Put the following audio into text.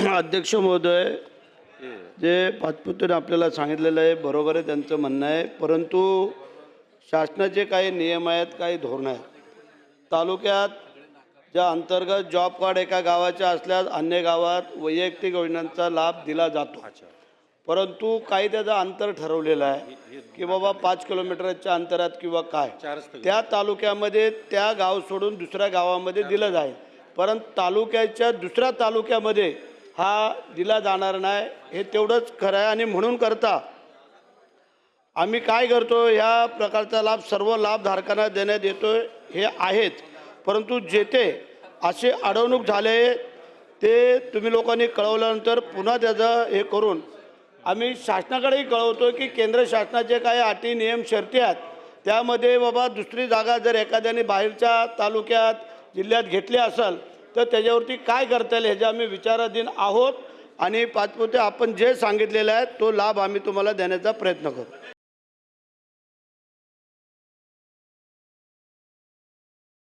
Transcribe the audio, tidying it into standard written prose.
अध्यक्ष महोदय, जे पाचपुतेने आपल्याला सांगितलेलं आहे बरोबर आहे, त्यांचं म्हणणं आहे. परंतु शासनाचे काही नियम आहेत, काही धोरणं आहेत. तालुक्यात ज्या अंतर्गत जॉब कार्ड एका गावाच्या असल्यास अन्य गावात वैयक्तिक योजनांचा लाभ दिला जातो. परंतु काही त्याचं अंतर ठरवलेलं आहे की बाबा 5 किलोमीटरच्या अंतरात किंवा काय त्या तालुक्यामध्ये त्या गाव सोडून दुसऱ्या गावामध्ये दिलं जाईल. परंतु तालुक्याच्या दुसऱ्या तालुक्यामध्ये हा दिला जाणार नाही, हे तेवढंच खरं आहे. आणि म्हणून करता आम्ही काय करतो, ह्या प्रकारचा लाभ सर्व लाभधारकांना देण्यात येतो हे आहेच. परंतु जेथे असे अडवणूक झाले ते तुम्ही लोकांनी कळवल्यानंतर पुन्हा त्याचं हे करून आम्ही शासनाकडेही कळवतो की केंद्र शासनाचे काही अटी नियम शर्ती आहेत, त्यामध्ये बाबा दुसरी जागा जर एखाद्याने बाहेरच्या तालुक्यात जिल्ह्यात घेतली असेल तर त्याच्यावरती काय करता येईल ह्याचे आम्ही विचाराधीन आहोत. आणि पाचपुते आपण जे सांगितलेलं आहे तो लाभ आम्ही तुम्हाला देण्याचा प्रयत्न करू.